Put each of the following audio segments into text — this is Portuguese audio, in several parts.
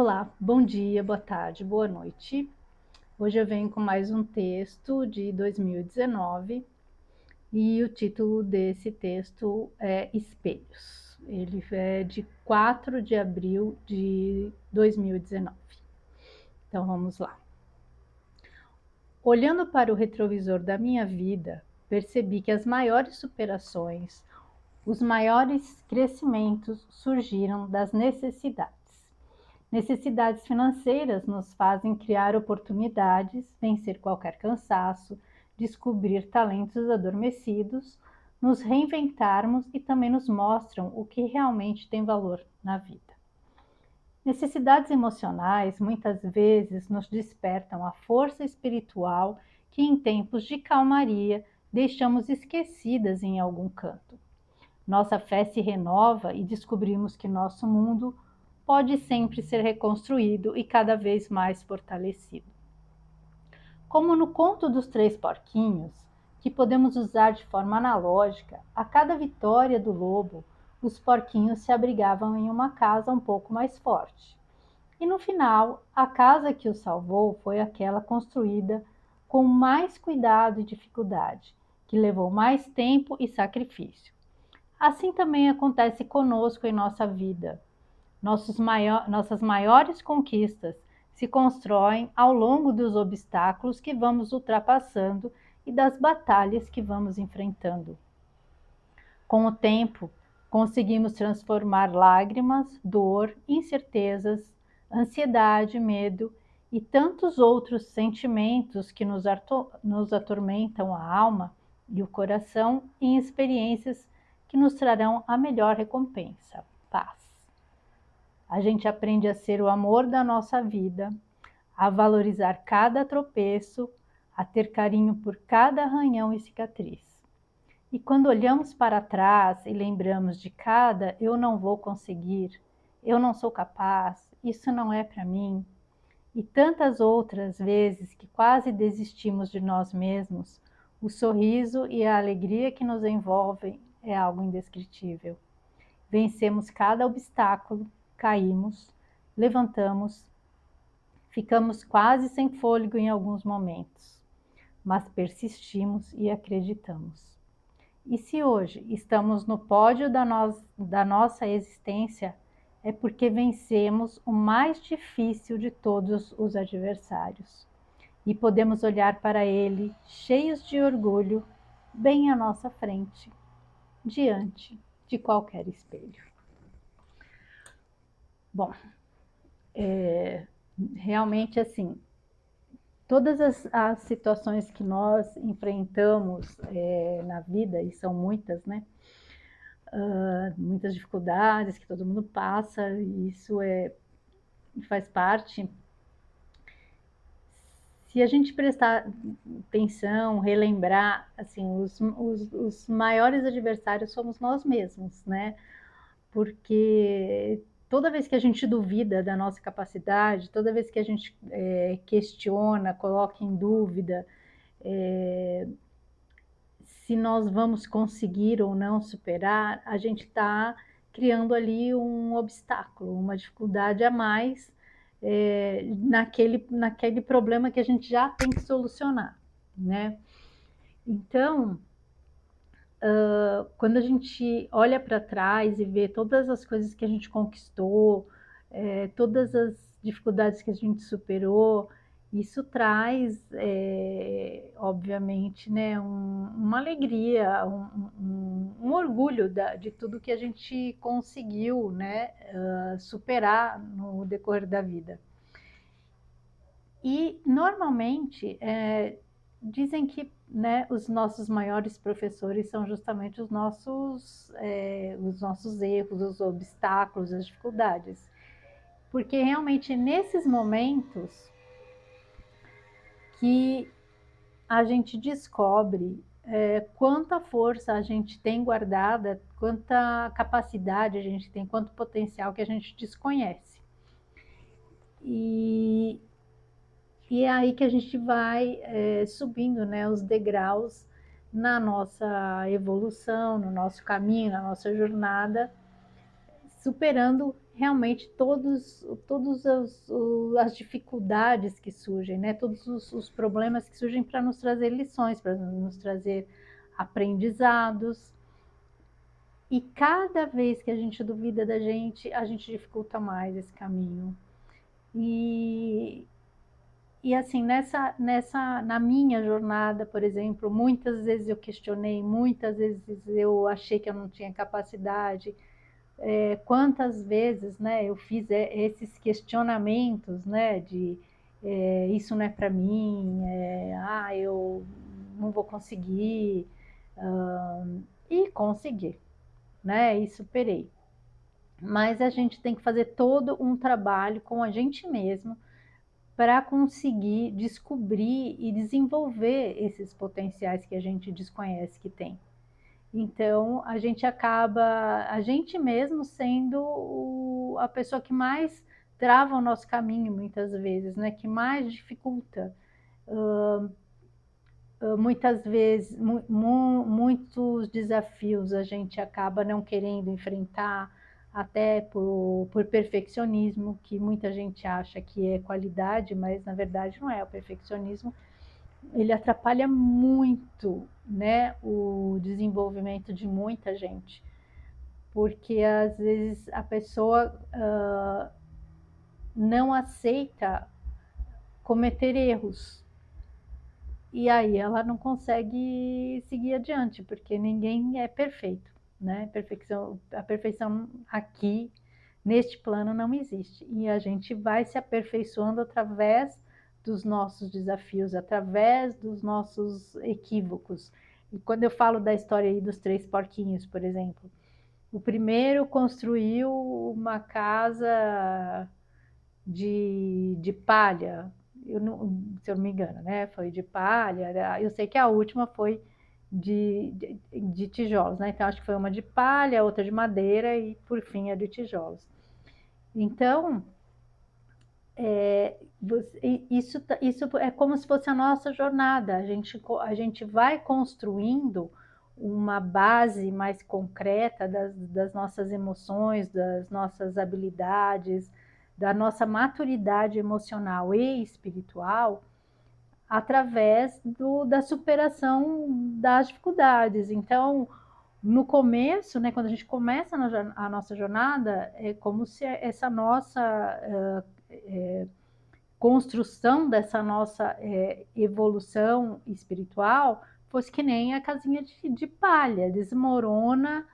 Olá, bom dia, boa tarde, boa noite. Hoje eu venho com mais um texto de 2019 e o título desse texto é Espelhos. Ele é de 4 de abril de 2019. Então vamos lá. Olhando para o retrovisor da minha vida, percebi que as maiores superações, os maiores crescimentos surgiram das necessidades. Necessidades financeiras nos fazem criar oportunidades, vencer qualquer cansaço, descobrir talentos adormecidos, nos reinventarmos e também nos mostram o que realmente tem valor na vida. Necessidades emocionais muitas vezes nos despertam a força espiritual que em tempos de calmaria deixamos esquecidas em algum canto. Nossa fé se renova e descobrimos que nosso mundo pode sempre ser reconstruído e cada vez mais fortalecido. Como no conto dos três porquinhos, que podemos usar de forma analógica, a cada vitória do lobo, os porquinhos se abrigavam em uma casa um pouco mais forte. E no final, a casa que os salvou foi aquela construída com mais cuidado e dificuldade, que levou mais tempo e sacrifício. Assim também acontece conosco em nossa vida. Nossas maiores conquistas se constroem ao longo dos obstáculos que vamos ultrapassando e das batalhas que vamos enfrentando. Com o tempo, conseguimos transformar lágrimas, dor, incertezas, ansiedade, medo e tantos outros sentimentos que nos atormentam a alma e o coração em experiências que nos trarão a melhor recompensa, paz. A gente aprende a ser o amor da nossa vida, a valorizar cada tropeço, a ter carinho por cada arranhão e cicatriz. E quando olhamos para trás e lembramos de cada eu não vou conseguir, eu não sou capaz, isso não é para mim, e tantas outras vezes que quase desistimos de nós mesmos, o sorriso e a alegria que nos envolvem é algo indescritível. Vencemos cada obstáculo, caímos, levantamos, ficamos quase sem fôlego em alguns momentos, mas persistimos e acreditamos. E se hoje estamos no pódio da nossa existência, é porque vencemos o mais difícil de todos os adversários. E podemos olhar para ele cheios de orgulho, bem à nossa frente, diante de qualquer espelho. Bom, realmente assim, todas as situações que nós enfrentamos na vida, e são muitas, né? Muitas dificuldades que todo mundo passa, e isso faz parte. Se a gente prestar atenção, relembrar, assim, os maiores adversários somos nós mesmos, né? Porque toda vez que a gente duvida da nossa capacidade, toda vez que a gente questiona, coloca em dúvida se nós vamos conseguir ou não superar, a gente está criando ali um obstáculo, uma dificuldade a mais naquele problema que a gente já tem que solucionar, né? Então, quando a gente olha para trás e vê todas as coisas que a gente conquistou, todas as dificuldades que a gente superou, isso traz, obviamente, né, uma alegria, um orgulho de tudo que a gente conseguiu, né, superar no decorrer da vida. E, normalmente, dizem que, né, os nossos maiores professores são justamente os nossos erros, os obstáculos, as dificuldades. Porque realmente nesses momentos que a gente descobre quanta força a gente tem guardada, quanta capacidade a gente tem, quanto potencial que a gente desconhece. E é aí que a gente vai subindo, né, os degraus na nossa evolução, no nosso caminho, na nossa jornada, superando realmente todas as dificuldades que surgem, né? Todos os problemas que surgem para nos trazer lições, para nos trazer aprendizados. E cada vez que a gente duvida da gente, a gente dificulta mais esse caminho. E, e assim, na minha jornada, por exemplo, muitas vezes eu questionei, muitas vezes eu achei que eu não tinha capacidade. Quantas vezes, né, eu fiz esses questionamentos, né, de isso não é para mim, eu não vou conseguir, e consegui, né, e superei. Mas a gente tem que fazer todo um trabalho com a gente mesmo para conseguir descobrir e desenvolver esses potenciais que a gente desconhece que tem. Então, a gente acaba, a gente mesmo sendo a pessoa que mais trava o nosso caminho, muitas vezes, né? Que mais dificulta. Muitas vezes, muitos desafios a gente acaba não querendo enfrentar, até por perfeccionismo, que muita gente acha que é qualidade, mas na verdade não é. O perfeccionismo ele atrapalha muito, né, o desenvolvimento de muita gente, porque às vezes a pessoa não aceita cometer erros e aí ela não consegue seguir adiante, porque ninguém é perfeito, né? A perfeição aqui neste plano não existe e a gente vai se aperfeiçoando através dos nossos desafios, através dos nossos equívocos. E quando eu falo da história aí dos três porquinhos, por exemplo, o primeiro construiu uma casa de palha, se eu não me engano, né? Foi de palha. Eu sei que a última foi de tijolos, né? Então acho que foi uma de palha, outra de madeira e por fim a de tijolos. Então, isso é como se fosse a nossa jornada. A gente vai construindo uma base mais concreta das nossas emoções, das nossas habilidades, da nossa maturidade emocional e espiritual através da superação das dificuldades. Então, no começo, né, quando a gente começa a nossa jornada, é como se essa nossa construção dessa nossa evolução espiritual fosse que nem a casinha de palha, desmorona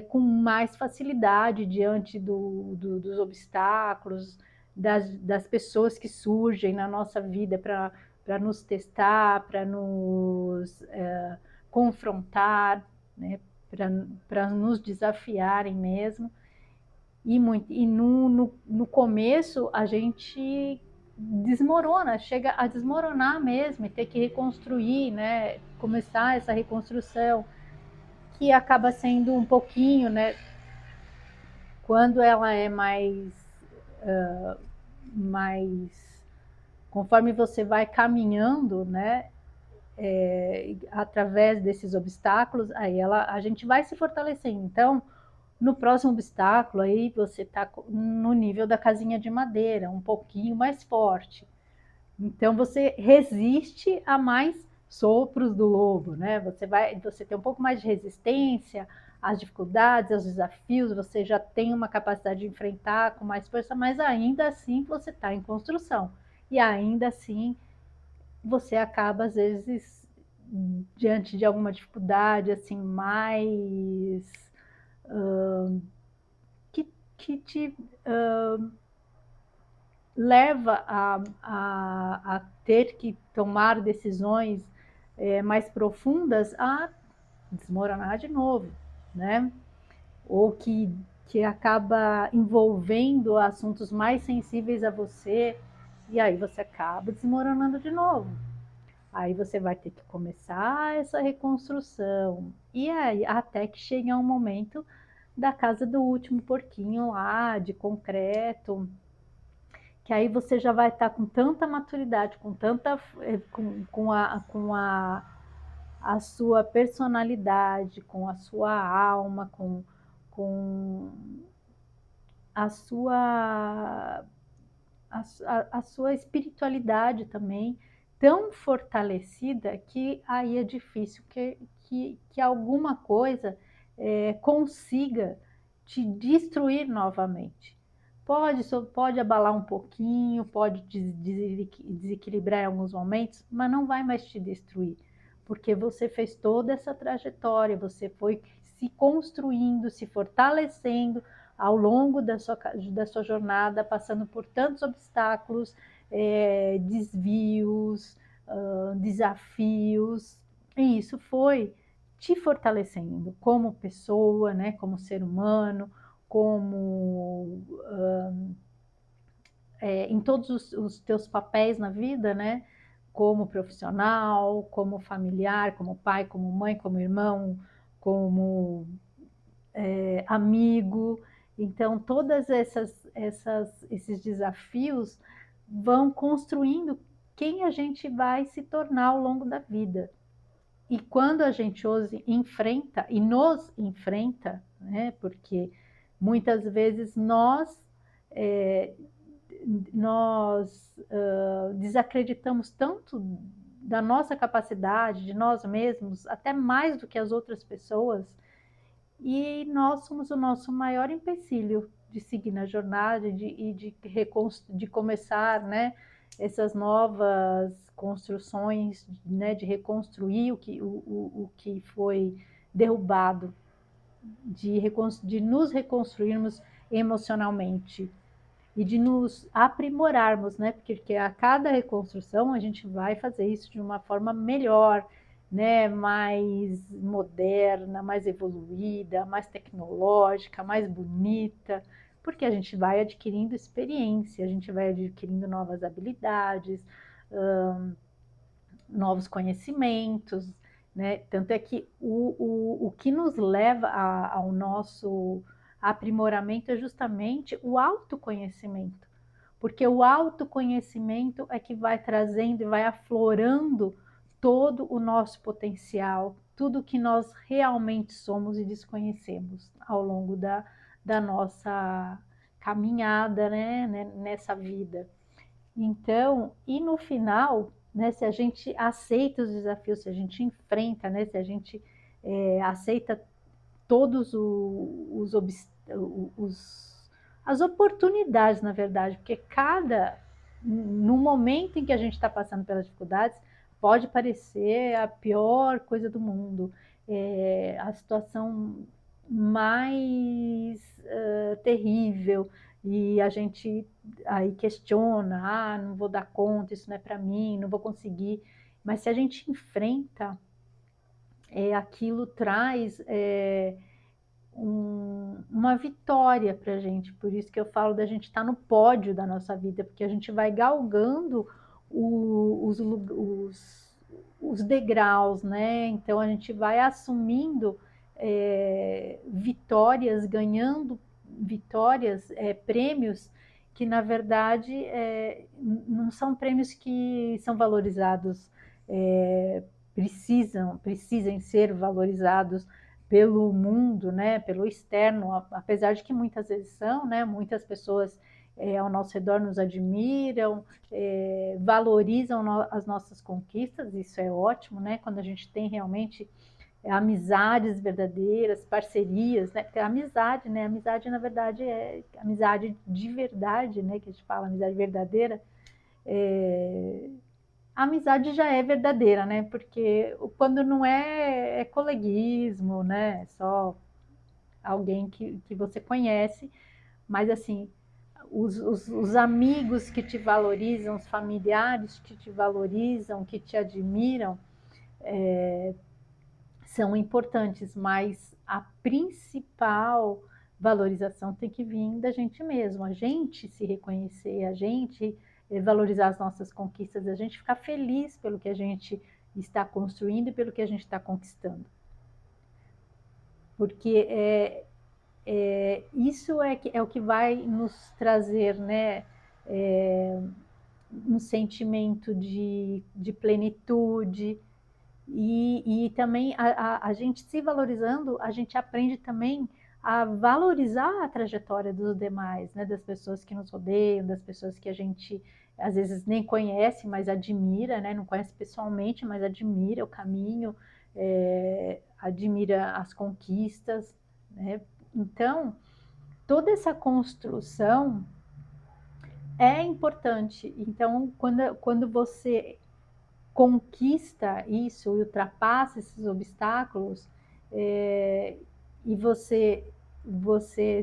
com mais facilidade diante dos obstáculos, das pessoas que surgem na nossa vida para nos testar, para nos confrontar, né, para nos desafiarem mesmo. E no começo a gente desmorona, chega a desmoronar mesmo e ter que reconstruir, né? Começar essa reconstrução que acaba sendo um pouquinho, né? Quando ela é mais conforme você vai caminhando, né? Através desses obstáculos, aí a gente vai se fortalecendo. Então, no próximo obstáculo, aí você está no nível da casinha de madeira, um pouquinho mais forte. Então você resiste a mais sopros do lobo, né? Você tem um pouco mais de resistência às dificuldades, aos desafios, você já tem uma capacidade de enfrentar com mais força, mas ainda assim você está em construção. E ainda assim você acaba, às vezes, diante de alguma dificuldade assim mais que te leva a ter que tomar decisões mais profundas a desmoronar de novo, né? Ou que acaba envolvendo assuntos mais sensíveis a você e aí você acaba desmoronando de novo. Aí você vai ter que começar essa reconstrução e aí até que chega um momento da casa do último porquinho lá, de concreto, que aí você já vai estar com tanta maturidade, com tanta a sua personalidade, com a sua alma, com a sua, a sua espiritualidade também tão fortalecida que aí é difícil que alguma coisa consiga te destruir novamente. Pode abalar um pouquinho, pode desequilibrar em alguns momentos, mas não vai mais te destruir, porque você fez toda essa trajetória, você foi se construindo, se fortalecendo ao longo da sua jornada, passando por tantos obstáculos, desvios, desafios, e isso foi te fortalecendo como pessoa, né, como ser humano, como em todos os teus papéis na vida, né? Como profissional, como familiar, como pai, como mãe, como irmão, como amigo. Então, todas esses desafios vão construindo quem a gente vai se tornar ao longo da vida. E quando a gente os enfrenta e nos enfrenta, né? Porque muitas vezes é, nós desacreditamos tanto da nossa capacidade, de nós mesmos, até mais do que as outras pessoas, e nós somos o nosso maior empecilho de seguir na jornada de começar, né, essas novas construções, né, de reconstruir o que foi derrubado, de nos reconstruirmos emocionalmente e de nos aprimorarmos, né? Porque a cada reconstrução a gente vai fazer isso de uma forma melhor, né? Mais moderna, mais evoluída, mais tecnológica, mais bonita, porque a gente vai adquirindo experiência, a gente vai adquirindo novas habilidades, novos conhecimentos, né? Tanto é que o que nos leva ao nosso aprimoramento é justamente o autoconhecimento, porque o autoconhecimento é que vai trazendo e vai aflorando todo o nosso potencial, tudo que nós realmente somos e desconhecemos ao longo da nossa caminhada, né, nessa vida. Então, e no final, né, se a gente aceita os desafios, se a gente enfrenta, né, se a gente aceita todos as oportunidades, na verdade, porque no momento em que a gente está passando pelas dificuldades, pode parecer a pior coisa do mundo, a situação mais terrível, e a gente aí questiona, não vou dar conta, isso não é para mim, não vou conseguir, mas se a gente enfrenta, aquilo traz uma vitória para a gente. Por isso que eu falo da gente estar no pódio da nossa vida, porque a gente vai galgando os degraus, né? Então a gente vai assumindo vitórias, ganhando vitórias, prêmios que na verdade não são prêmios que são valorizados, precisem ser valorizados pelo mundo, né, pelo externo, apesar de que muitas vezes são, né, muitas pessoas ao nosso redor nos admiram, valorizam as nossas conquistas, isso é ótimo, né, quando a gente tem realmente amizades verdadeiras, parcerias, né, porque a amizade, né, amizade na verdade é amizade de verdade, né, que a gente fala, amizade verdadeira, a amizade já é verdadeira, né? Porque quando não é coleguismo, né? É só alguém que você conhece, mas assim, os amigos que te valorizam, os familiares que te valorizam, que te admiram, são importantes, mas a principal valorização tem que vir da gente mesmo, a gente se reconhecer, a gente valorizar as nossas conquistas, a gente ficar feliz pelo que a gente está construindo e pelo que a gente está conquistando. Porque isso é o que vai nos trazer, né, um sentimento de plenitude, e também a gente se valorizando, a gente aprende também a valorizar a trajetória dos demais, né? Das pessoas que nos rodeiam, das pessoas que a gente às vezes nem conhece, mas admira, né? Não conhece pessoalmente, mas admira o caminho, admira as conquistas, né? Então, toda essa construção é importante. Então, quando você conquista isso e ultrapassa esses obstáculos, e você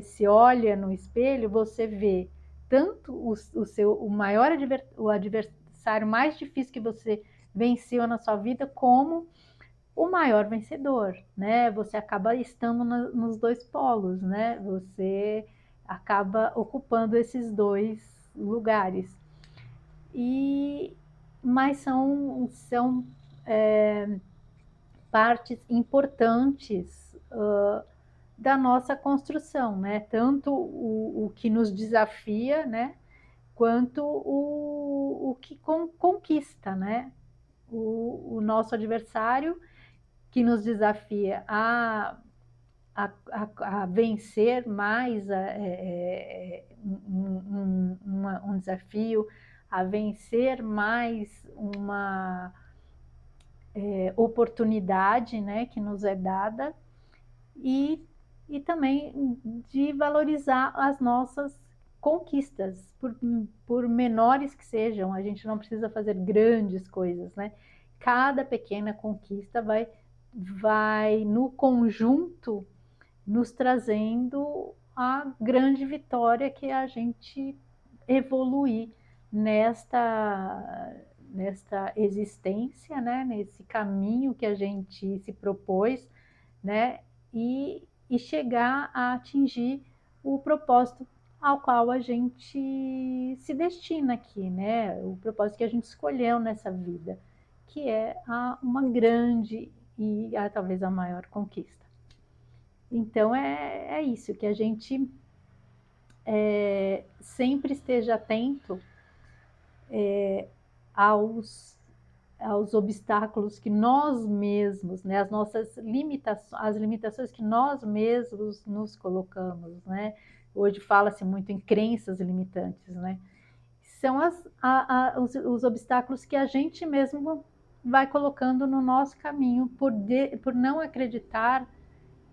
se olha no espelho, você vê tanto o maior o adversário mais difícil que você venceu na sua vida, como o maior vencedor, né? Você acaba estando nos dois polos, né? Você acaba ocupando esses dois lugares. E mas são partes importantes da nossa construção, né? Tanto o que nos desafia, né? Quanto o que conquista, né? O nosso adversário, que nos desafia a vencer mais um desafio, a vencer mais uma oportunidade, né, que nos é dada, e, e também de valorizar as nossas conquistas, por menores que sejam. A gente não precisa fazer grandes coisas, né? Cada pequena conquista vai no conjunto nos trazendo a grande vitória, que é a gente evoluir nesta existência, né? Nesse caminho que a gente se propôs, né? E chegar a atingir o propósito ao qual a gente se destina aqui, né? O propósito que a gente escolheu nessa vida, que é uma grande e talvez a maior conquista. Então é isso, que a gente sempre esteja atento aos, aos obstáculos que nós mesmos, né, as limitações que nós mesmos nos colocamos, né? Hoje fala-se muito em crenças limitantes, né? São os obstáculos que a gente mesmo vai colocando no nosso caminho por não acreditar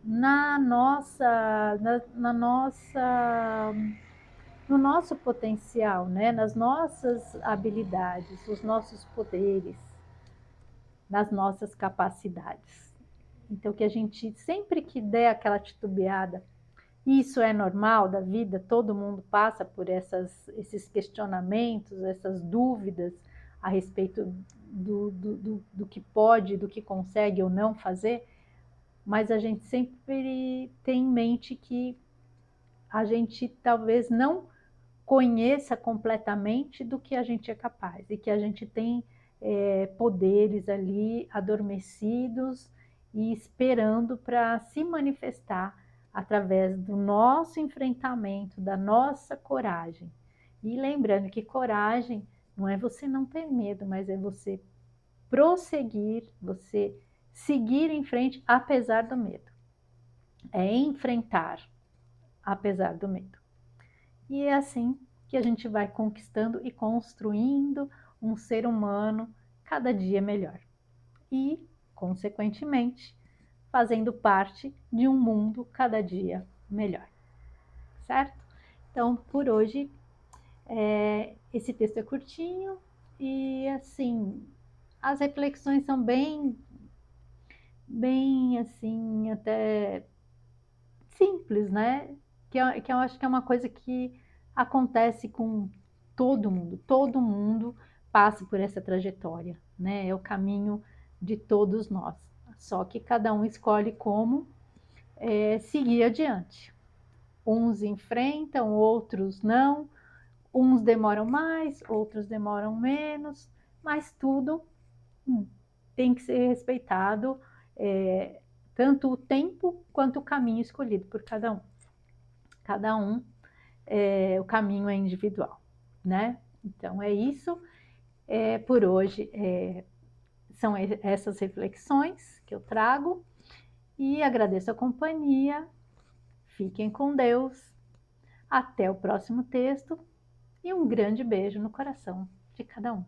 na nossa, no nosso potencial, né? Nas nossas habilidades, os nossos poderes, nas nossas capacidades. Então, que a gente, sempre que der aquela titubeada, isso é normal da vida, todo mundo passa por esses questionamentos, essas dúvidas a respeito do que pode, do que consegue ou não fazer, mas a gente sempre tem em mente que a gente talvez não conheça completamente do que a gente é capaz, e que a gente tem poderes ali adormecidos e esperando para se manifestar através do nosso enfrentamento, da nossa coragem. E lembrando que coragem não é você não ter medo, mas é você prosseguir, você seguir em frente apesar do medo. É enfrentar apesar do medo. E é assim que a gente vai conquistando e construindo um ser humano cada dia melhor. E, consequentemente, fazendo parte de um mundo cada dia melhor. Certo? Então, por hoje, esse texto é curtinho e, assim, as reflexões são bem assim, até simples, né? Que eu acho que é uma coisa que acontece com todo mundo passa por essa trajetória, né? É o caminho de todos nós, só que cada um escolhe como seguir adiante. Uns enfrentam, outros não, uns demoram mais, outros demoram menos, mas tudo tem que ser respeitado, tanto o tempo quanto o caminho escolhido por cada um. Cada um, o caminho é individual, né? Então é isso. Por hoje são essas reflexões que eu trago e agradeço a companhia. Fiquem com Deus. Até o próximo texto e um grande beijo no coração de cada um.